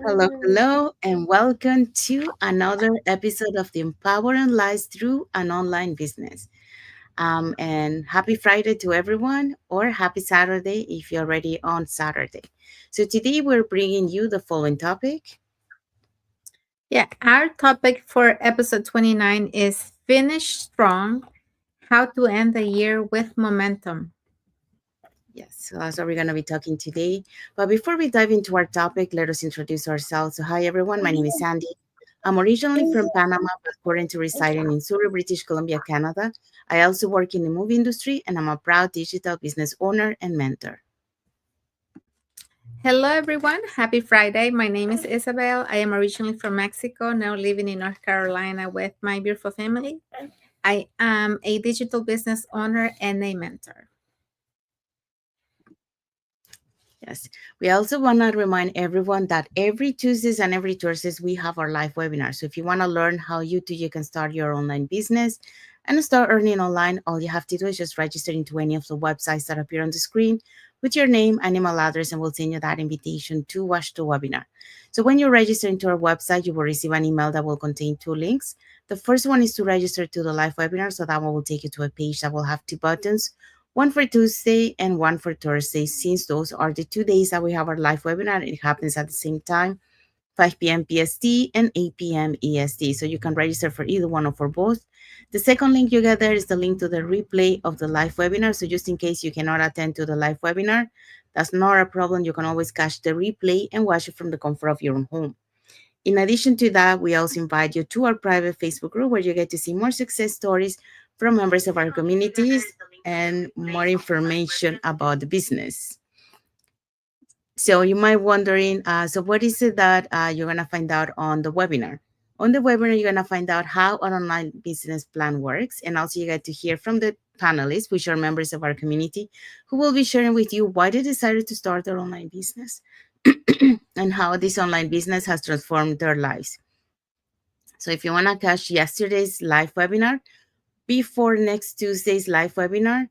Hello, hello, and welcome to another episode of the Empowering Lives Through an Online Business. And happy Friday to everyone, or happy Saturday if you're already on Saturday. So today we're bringing you the following topic. Yeah, our topic for episode 29 is Finish Strong, How to End the Year with Momentum. Yes, so that's what we're going to be talking today. But before we dive into our topic, let us introduce ourselves. So, hi everyone, my name is Sandy. I'm originally from Panama, but currently residing in Surrey, British Columbia, Canada. I also work in the movie industry, and I'm a proud digital business owner and mentor. Hello, everyone. Happy Friday. My name is Isabel. I am originally from Mexico, now living in North Carolina with my beautiful family. I am a digital business owner and a mentor. Yes. We also want to remind everyone that every Tuesdays and every Thursdays we have our live webinar. So if you want to learn how you can start your online business and start earning online, all you have to do is just register into any of the websites that appear on the screen with your name and email address, and we'll send you that invitation to watch the webinar. So when you register into our website, you will receive an email that will contain two links. The first one is to register to the live webinar. So that one will take you to a page that will have two buttons, one for Tuesday and one for Thursday, since those are the 2 days that we have our live webinar. It happens at the same time, 5 p.m. PST and 8 p.m. EST. So you can register for either one or for both. The second link you get there is the link to the replay of the live webinar. So just in case you cannot attend to the live webinar, that's not a problem. You can always catch the replay and watch it from the comfort of your own home. In addition to that, we also invite you to our private Facebook group where you get to see more success stories from members of our communities and more information about the business. So you might wondering, so what is it that you're gonna find out on the webinar? On the webinar, you're gonna find out how an online business plan works, and also you get to hear from the panelists, which are members of our community, who will be sharing with you why they decided to start their online business and how this online business has transformed their lives. So if you wanna catch yesterday's live webinar, before next Tuesday's live webinar,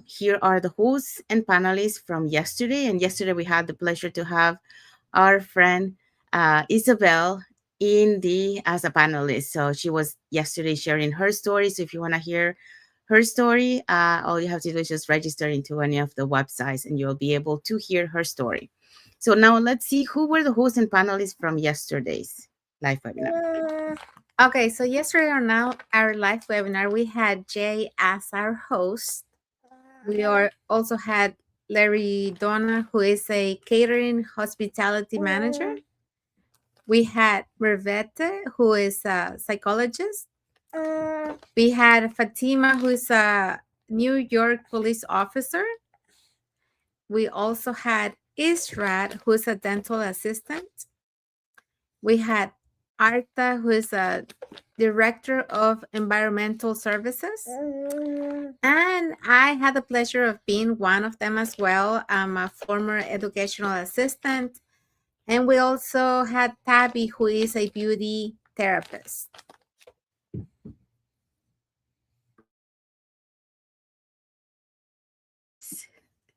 here are the hosts and panelists from yesterday. And yesterday we had the pleasure to have our friend Isabel in the as a panelist. So she was yesterday sharing her story. So if you want to hear her story, all you have to do is just register into any of the websites and you'll be able to hear her story. So now let's see who were the hosts and panelists from yesterday's live webinar. Okay, so yesterday on now our live webinar, we had Jay as our host. We also had Larry Donna, who is a catering hospitality manager. We had Mervete, who is a psychologist. We had Fatima, who is a New York police officer. We also had Israt, who is a dental assistant. We had Arta, who is a director of environmental services. And I had the pleasure of being one of them as well. I'm a former educational assistant. And we also had Tabby, who is a beauty therapist.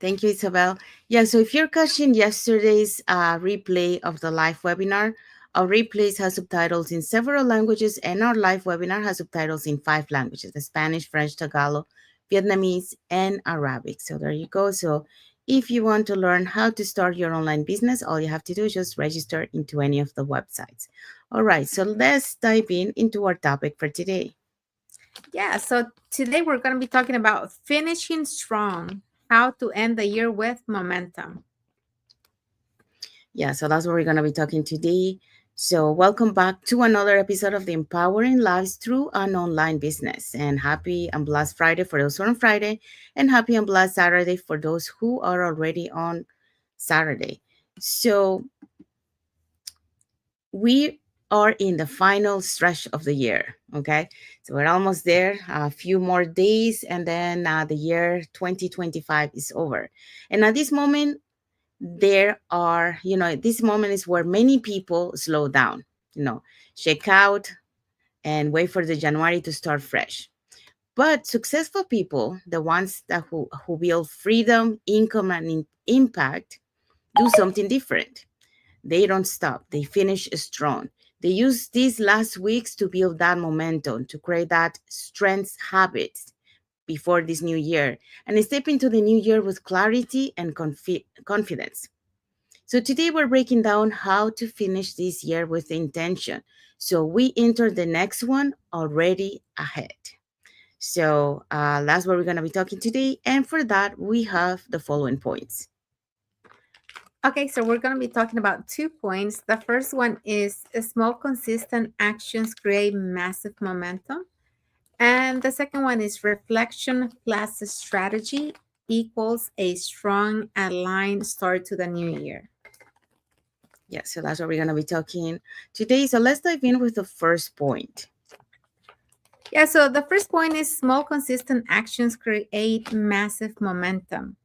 Thank you, Isabel. Yeah, so if you're catching yesterday's replay of the live webinar, our replays has subtitles in several languages, and our live webinar has subtitles in 5 languages: the Spanish, French, Tagalog, Vietnamese, and Arabic. So there you go. So if you want to learn how to start your online business, all you have to do is just register into any of the websites. All right, so let's dive into our topic for today. Yeah, so today we're going to be talking about finishing strong, how to end the year with momentum. Yeah, so that's what we're going to be talking today. So, welcome back to another episode of the Empowering Lives Through an Online Business. And happy and blessed Friday for those who are on Friday, and happy and blessed Saturday for those who are already on Saturday. So, we are in the final stretch of the year. Okay, so we're almost there. A few more days, and then the year 2025 is over. And at this moment, there are, this moment is where many people slow down, check out and wait for the January to start fresh. But successful people, the ones that who build freedom, income, and impact, do something different. They don't stop. They finish strong. They use these last weeks to build that momentum, to create that strength habits before this new year, and step into the new year with clarity and confidence. So today we're breaking down how to finish this year with intention. So we enter the next one already ahead. So that's what we're going to be talking today. And for that, we have the following points. Okay, so we're going to be talking about 2 points. The first one is small, consistent actions create massive momentum. And the second one is reflection plus strategy equals a strong, aligned start to the new year. Yeah, so that's what we're going to be talking today. So let's dive in with the first point. Yeah, so the first point is small, consistent actions create massive momentum.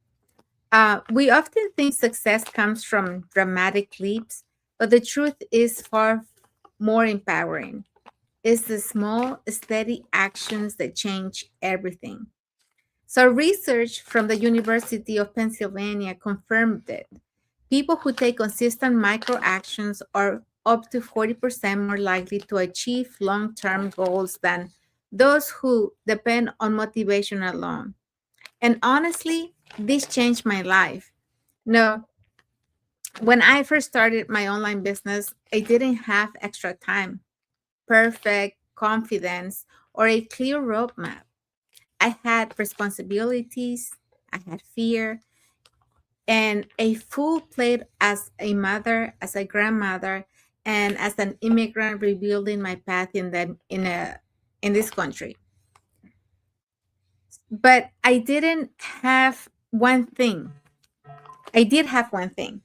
We often think success comes from dramatic leaps, but the truth is far more empowering. It's the small, steady actions that change everything. So, research from the University of Pennsylvania confirmed it. People who take consistent micro actions are up to 40% more likely to achieve long term goals than those who depend on motivation alone. And honestly, this changed my life. No, when I first started my online business, I didn't have extra time, perfect confidence, or a clear roadmap. I had responsibilities, I had fear, and a full plate as a mother, as a grandmother, and as an immigrant rebuilding my path in this country. But I didn't have one thing. I did have one thing.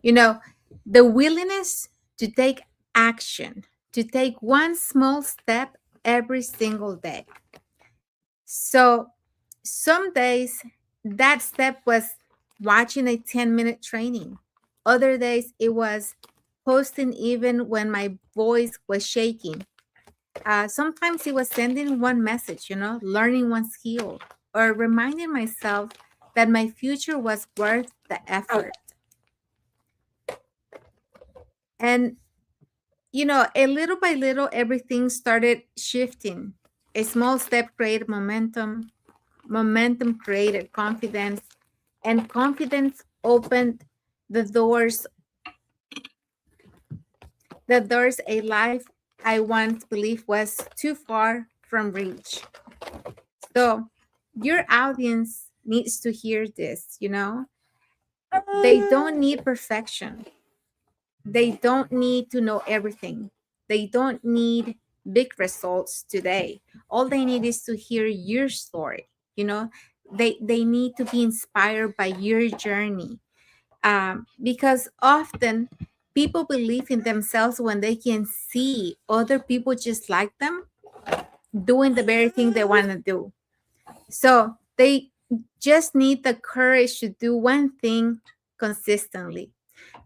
You know, the willingness to take action, to take one small step every single day. So some days that step was watching a 10-minute training. Other days it was posting even when my voice was shaking. Sometimes it was sending one message, learning one skill, or reminding myself that my future was worth the effort. And a little by little, everything started shifting. A small step created momentum, momentum created confidence, and confidence opened the doors, a life I once believed was too far from reach. So your audience needs to hear this. They don't need perfection. They don't need to know everything. They don't need big results today. All they need is to hear your story. They need to be inspired by your journey. Because often people believe in themselves when they can see other people just like them doing the very thing they want to do. So they just need the courage to do one thing consistently,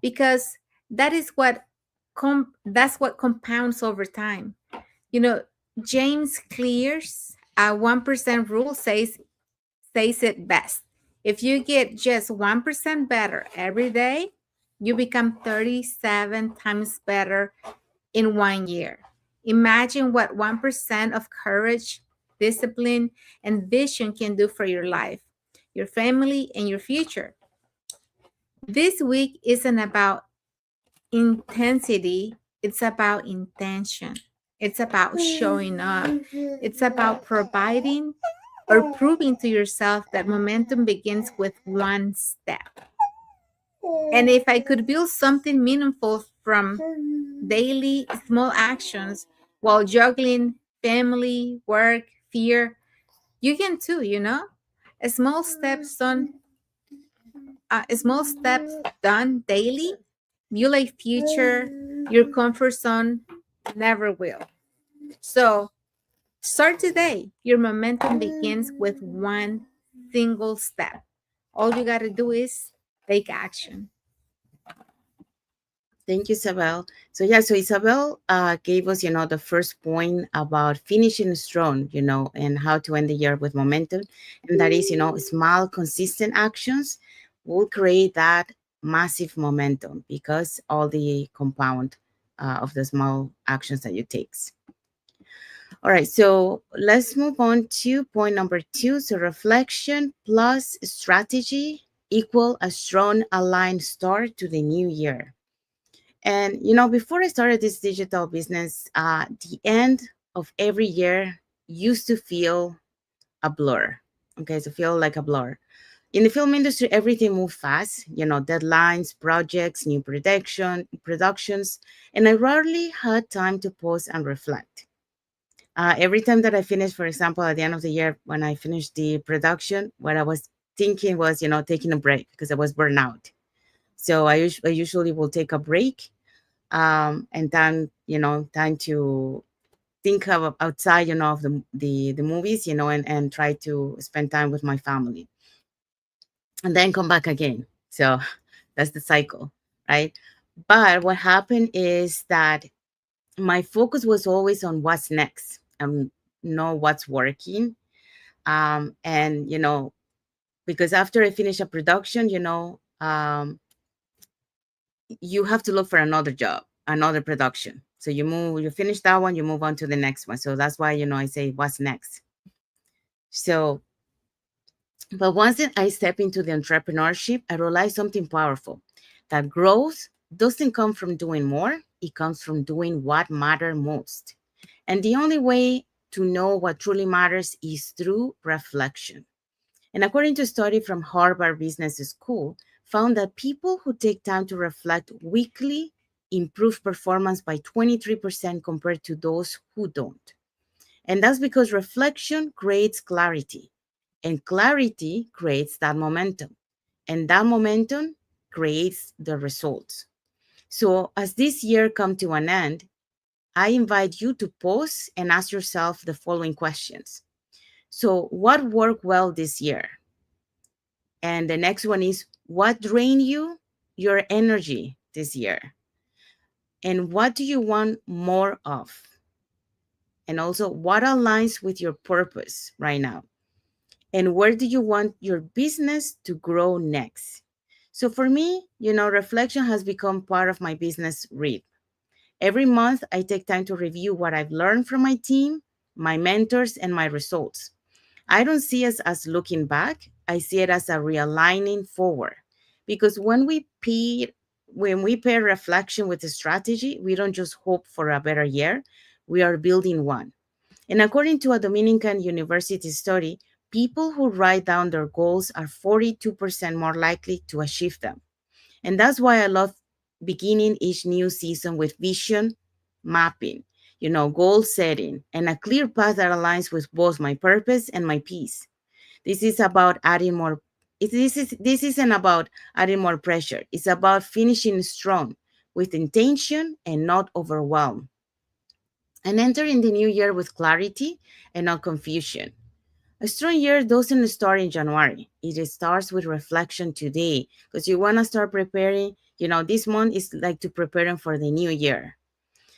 because that is what that's what compounds over time. You know, James Clear's 1% rule says it best. If you get just 1% better every day, you become 37 times better in 1 year. Imagine what 1% of courage, discipline, and vision can do for your life, your family, and your future. This week isn't about intensity, it's about intention. It's about showing up. It's about providing or proving to yourself that momentum begins with one step. And if I could build something meaningful from daily small actions while juggling family, work, fear, you can too. A small steps done daily build a future your comfort zone never will. So start today. Your momentum begins with one single step. All you got to do is take action. Thank you, Isabel. So yeah, so Isabel gave us, the first point about finishing strong, and how to end the year with momentum. And that is, small, consistent actions will create that massive momentum because all the compound of the small actions that you take. All right, so let's move on to point number 2. So reflection plus strategy equal a strong aligned start to the new year. And before I started this digital business, the end of every year used to feel a blur. Okay, so feel like a blur. In the film industry, everything moves fast, deadlines, projects, new productions, and I rarely had time to pause and reflect. Every time that I finished, for example, at the end of the year, when I finished the production, what I was thinking was, taking a break because I was burned out. So I usually will take a break, and then, time to think of outside, of the movies, and try to spend time with my family, and then come back again. So that's the cycle, right? But what happened is that my focus was always on what's next and know what's working. And because after I finish a production, you have to look for another job, another production. So you finish that one, you move on to the next one. So that's why, I say what's next. So, but once I step into the entrepreneurship, I realize something powerful, that growth doesn't come from doing more, it comes from doing what matters most. And the only way to know what truly matters is through reflection. And according to a study from Harvard Business School, found that people who take time to reflect weekly improve performance by 23% compared to those who don't. And that's because reflection creates clarity, and clarity creates that momentum, and that momentum creates the results. So as this year comes to an end, I invite you to pause and ask yourself the following questions. So, what worked well this year? And the next one is, what drained you, your energy this year? And what do you want more of? And also, what aligns with your purpose right now? And where do you want your business to grow next? So for me, reflection has become part of my business read. Every month, I take time to review what I've learned from my team, my mentors, and my results. I don't see it as looking back. I see it as a realigning forward. Because when we pair reflection with a strategy, we don't just hope for a better year, we are building one. And according to a Dominican University study, people who write down their goals are 42% more likely to achieve them. And that's why I love beginning each new season with vision mapping, goal setting, and a clear path that aligns with both my purpose and my peace. This is about adding more. This isn't about adding more pressure. It's about finishing strong with intention and not overwhelm. And entering the new year with clarity and not confusion. A strong year doesn't start in January. It starts with reflection today because you want to start preparing. This month is like to preparing for the new year.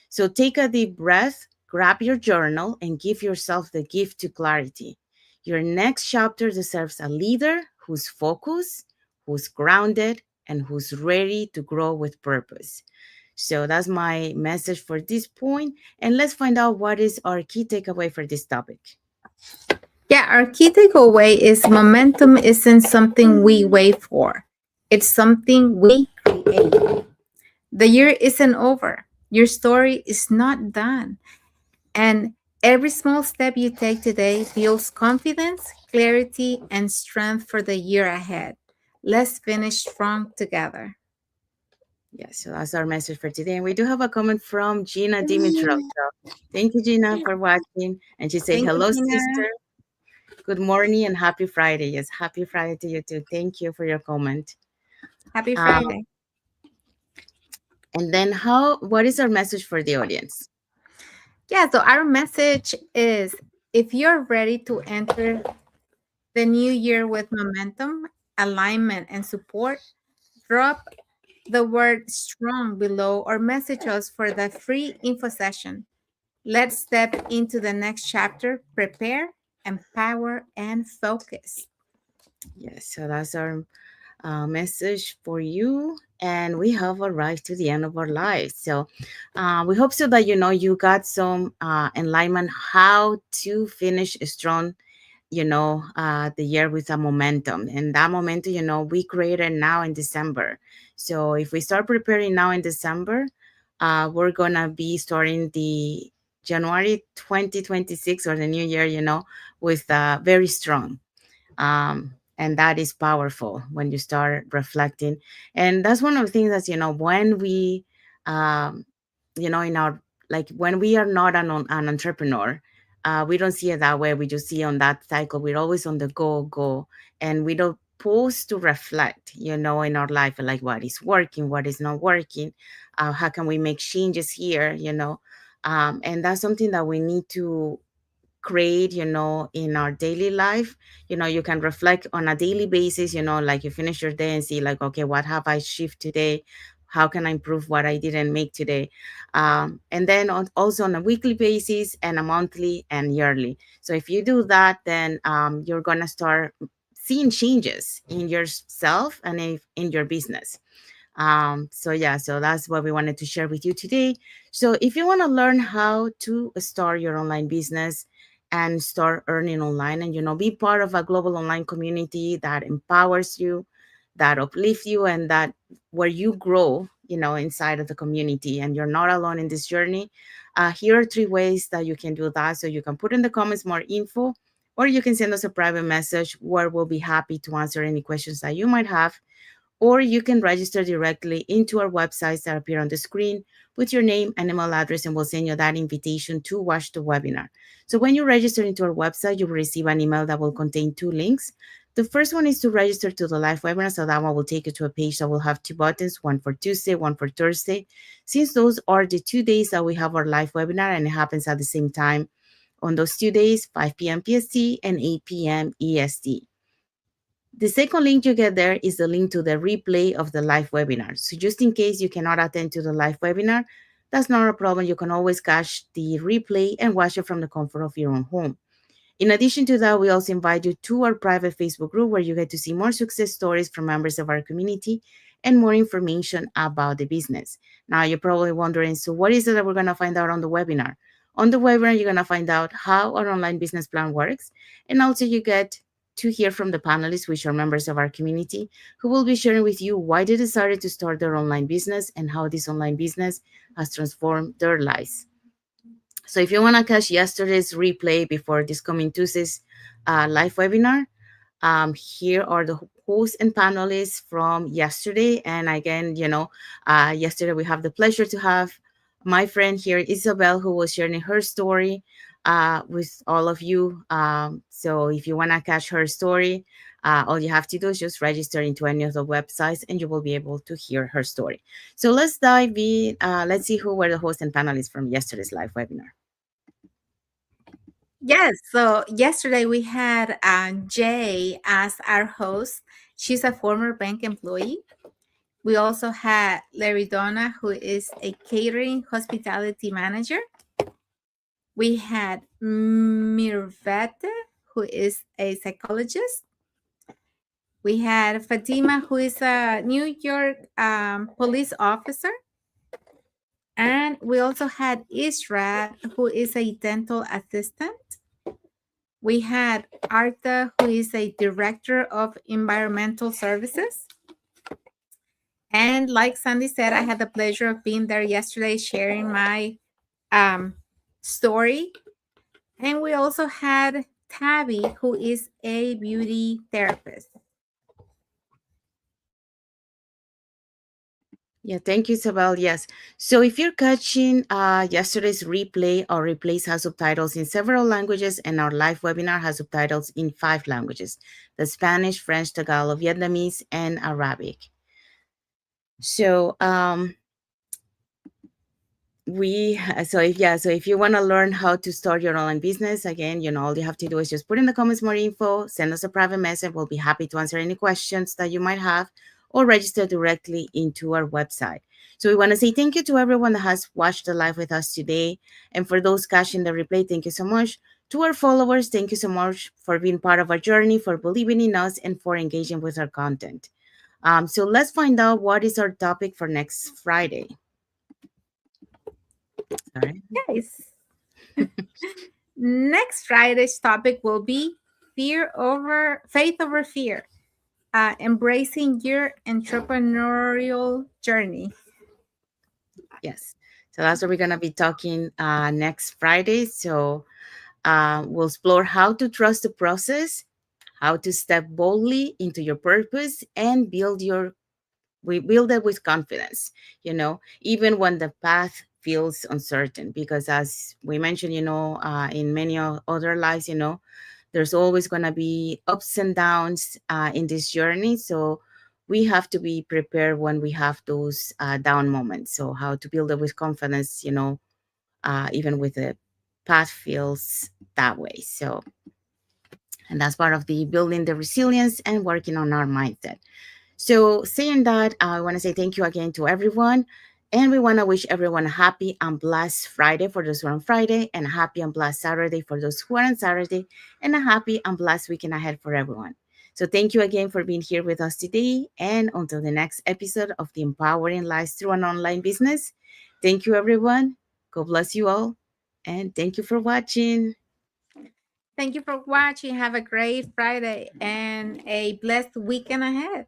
So take a deep breath, grab your journal, and give yourself the gift to clarity. Your next chapter deserves a leader who's focused, who's grounded, and who's ready to grow with purpose. So that's my message for this point. And let's find out what is our key takeaway for this topic. Yeah, our key takeaway is momentum isn't something we wait for, it's something we create. The year isn't over, your story is not done. And every small step you take today builds confidence, clarity, and strength for the year ahead. Let's finish strong together. Yes, so that's our message for today. And we do have a comment from Gina Dimitrov. So thank you, Gina, for watching. And she said, Thank you, hello, Gina. sister. Good morning and happy Friday. Yes, happy Friday to you too. Thank you for your comment. Happy Um, Friday. and then what is our message for the audience? Yeah, so our message is if you're ready to enter the new year with momentum, alignment, and support, drop the word strong below or message us for the free info session. Let's step into the next chapter, prepare, empower, and focus. Yes, so that's our message for you. And we have arrived to the end of our lives. So we hope so that you got some enlightenment how to finish strong, the year with a momentum. And that momentum, we created now in December. So if we start preparing now in December, we're gonna be starting the January 2026 or the new year, with very strong. And that is powerful when you start reflecting. And that's one of the things that, when we, um, in our, like when we are not an entrepreneur, we don't see it that way. We just see on that cycle. We're always on the go. And we don't pause to reflect, in our life, like what is working, what is not working, how can we make changes here, and that's something that we need to create, in our daily life. You can reflect on a daily basis, like you finish your day and see like, okay, what have I shift today? How can I improve what I didn't make today? And then also on a weekly basis and a monthly and yearly. So if you do that, then you're gonna start seeing changes in yourself and in your business. So yeah, so that's what we wanted to share with you today. So if you want to learn how to start your online business and start earning online, and be part of a global online community that empowers you, that uplifts you, and that where you grow, inside of the community, and you're not alone in this journey. Here are three ways that you can do that. So you can put in the comments more info, or you can send us a private message where we'll be happy to answer any questions that you might have, or you can register directly into our websites that appear on the screen with your name and email address, and we'll send you that invitation to watch the webinar. So when you register into our website, you will receive an email that will contain two links. The first one is to register to the live webinar. So that one will take you to a page that will have two buttons, one for Tuesday, one for Thursday, since those are the 2 days that we have our live webinar, and it happens at the same time on those 2 days, 5 p.m. PST and 8 p.m. EST. The second link you get there is the link to the replay of the live webinar. So just in case you cannot attend to the live webinar, that's not a problem. You can always catch the replay and watch it from the comfort of your own home. In addition to that, we also invite you to our private Facebook group where you get to see more success stories from members of our community and more information about the business. Now, you're probably wondering, so what is it that we're going to find out on the webinar? On the webinar, you're going to find out how our online business plan works, and also you get to hear from the panelists, which are members of our community, who will be sharing with you why they decided to start their online business and how this online business has transformed their lives. So if you want to catch yesterday's replay before this coming Tuesday's live webinar, here are the hosts and panelists from yesterday. And again, yesterday we have the pleasure to have my friend here, Isabel, who was sharing her story with all of you. So if you want to catch her story, all you have to do is just register into any of the websites and you will be able to hear her story. So let's dive in. Let's see who were the hosts and panelists from yesterday's live webinar. Yes, so yesterday we had Jay as our host. She's a former bank employee. We also had Larry Donna, who is a catering hospitality manager. We had Mirvete, who is a psychologist. We had Fatima, who is a New York police officer. And we also had Isra, who is a dental assistant. We had Arta, who is a director of environmental services. And like Sandy said, I had the pleasure of being there yesterday sharing my story. And we also had Tabby, who is a beauty therapist. Yeah, thank you, Isabel. Yes. So if you're catching yesterday's replay, our replays has subtitles in several languages, and our live webinar has subtitles in 5 languages: the Spanish, French, Tagalog, Vietnamese, and Arabic. So if you want to learn how to start your online business, again, all you have to do is just put in the comments more info, send us a private message. We'll be happy to answer any questions that you might have, or register directly into our website. So we want to say thank you to everyone that has watched the live with us today. And for those catching the replay, thank you so much. To our followers, thank you so much for being part of our journey, for believing in us, and for engaging with our content. So let's find out what is our topic for next Friday. All right. Yes. Next Friday's topic will be faith over fear, embracing your entrepreneurial journey. Yes. So that's what we're going to be talking next Friday. So we'll explore how to trust the process, how to step boldly into your purpose, and we build it with confidence, even when the path feels uncertain. Because as we mentioned, in many other lives, there's always going to be ups and downs in this journey. So we have to be prepared when we have those down moments. So how to build it with confidence, even with the path feels that way. So, and that's part of the building the resilience and working on our mindset. So, saying that, I want to say thank you again to everyone. And we want to wish everyone a happy and blessed Friday for those who are on Friday, and a happy and blessed Saturday for those who are on Saturday, and a happy and blessed weekend ahead for everyone. So, thank you again for being here with us today. And until the next episode of the Empowering Lives Through an Online Business, thank you, everyone. God bless you all. And thank you for watching. Thank you for watching. Have a great Friday and a blessed weekend ahead.